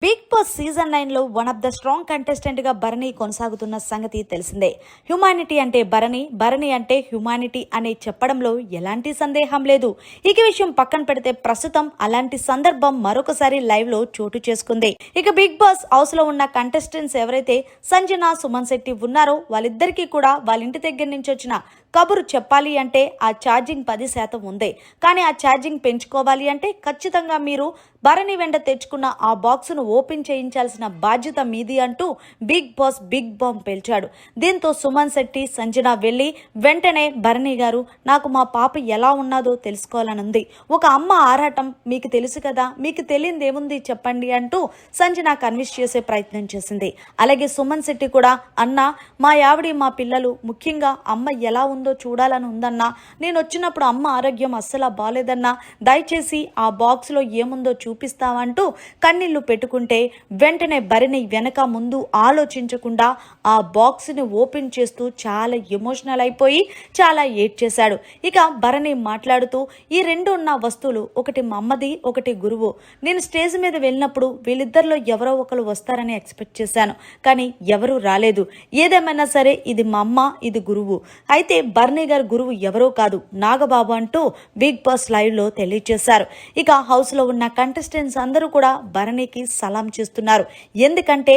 Big boss season 9 లో one of the strong contestant గా భరణి కొనసాగుతున్న సంగతి తెలిసిందే. హ్యుమానిటీ అంటే భరణి, భరణి అంటే హ్యుమానిటీ అని చెప్పడంలో ఎలాంటి సందేహం లేదు. ఈ విషయం పక్కన పెడితే ప్రస్తుతం అలాంటి సందర్భం మరొకసారి లైవ్ లో చోటు చేసుకుంది. ఇక బిగ్ బాస్ హౌస్ లో ఉన్న కంటెస్టెంట్స్ ఎవరైతే సంజన, సుమన్ శెట్టి ఉన్నారో వాళ్ళిద్దరికీ కూడా వాళ్ళ ఇంటి దగ్గర నుంచి వచ్చిన కబురు చెప్పాలి అంటే ఆ ఛార్జింగ్ 10% ఉంది. కానీ ఆ ఛార్జింగ్ పెంచుకోవాలి అంటే ఖచ్చితంగా మీరు భరణి వెంట తెచ్చుకున్న ఆ బాక్స్ను ఓపెన్ చేయించాల్సిన బాధ్యత మీది అంటూ బిగ్ బాస్ బిగ్ బాంబ్ పేల్చాడు. దీంతో సుమన్ శెట్టి, సంజన వెళ్ళి వెంటనే భరణి గారు, నాకు మా పాప ఎలా ఉన్నదో తెలుసుకోవాలనుంది, ఒక అమ్మ ఆరాటం మీకు తెలుసు కదా, మీకు తెలియదు ఏముంది చెప్పండి అంటూ సంజన కన్విన్స్ చేసే ప్రయత్నం చేసింది. అలాగే సుమన్ శెట్టి కూడా, అన్న మా ఆవిడ మా పిల్లలు ముఖ్యంగా అమ్మ ఎలా ఉందో చూడాలని ఉందన్నా, నేను వచ్చినప్పుడు అమ్మ ఆరోగ్యం అస్సలు బాలేదన్నా, దయచేసి ఆ బాక్స్లో ఏముందో చూపిస్తామంటూ కన్నీళ్లు పెట్టుకుంటే వెంటనే భరణి వెనక ముందు ఆలోచించకుండా ఆ బాక్స్ని ఓపెన్ చేస్తూ చాలా ఎమోషనల్ అయిపోయి చాలా ఏడ్చేశాడు. ఇక భరణి మాట్లాడుతూ, ఈ రెండు ఉన్న వస్తువులు, ఒకటి మా అమ్మది, ఒకటి గురువు. నేను స్టేజ్ మీద వెళ్ళినప్పుడు వీళ్ళిద్దరిలో ఎవరో ఒకరు వస్తారని ఎక్స్పెక్ట్ చేశాను, కానీ ఎవరూ రాలేదు. ఏదేమైనా సరే ఇది మా అమ్మ, ఇది గురువు. అయితే భరణి గారి గురువు ఎవరో కాదు, నాగబాబు అంటూ బిగ్ బాస్ లైవ్ లో తెలియజేశారు. ఇక హౌస్ లో ఉన్న కంటెస్టెంట్స్ అందరూ కూడా భరణికి సలాం చేస్తున్నారు. ఎందుకంటే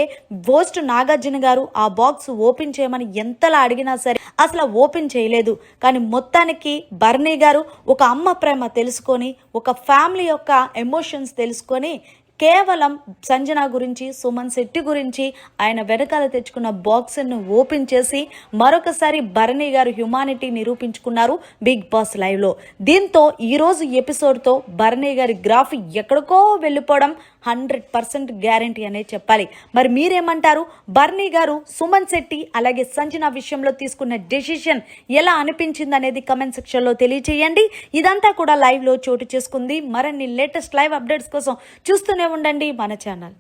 హోస్ట్ నాగార్జున గారు ఆ బాక్స్ ఓపెన్ చేయమని ఎంతలా అడిగినా సరే అసలు ఓపెన్ చేయలేదు. కానీ మొత్తానికి భరణి గారు ఒక అమ్మ ప్రేమ తెలుసుకొని, ఒక ఫ్యామిలీ యొక్క ఎమోషన్స్ తెలుసుకొని కేవలం సంజన గురించి, సుమన్ శెట్టి గురించి ఆయన వెనకాల తెచ్చుకున్న బాక్స్ను ఓపెన్ చేసి మరొకసారి Bharani garu humanity నిరూపించుకున్నారు big boss లైవ్లో. దీంతో ఈరోజు ఎపిసోడ్తో భరణి గారి గ్రాఫ్ ఎక్కడికో వెళ్ళిపోవడం 100% గ్యారంటీ అనే చెప్పాలి. మరి మీరేమంటారు? భరణి గారు సుమన్ శెట్టి అలాగే సంజన విషయంలో తీసుకున్న డెసిషన్ ఎలా అనిపించింది అనేది కమెంట్ సెక్షన్లో తెలియచేయండి. ఇదంతా కూడా లైవ్లో చోటు చేసుకుంది. మరిన్ని లేటెస్ట్ లైవ్ అప్డేట్స్ కోసం చూస్తూనే ఉండండి మన ఛానల్.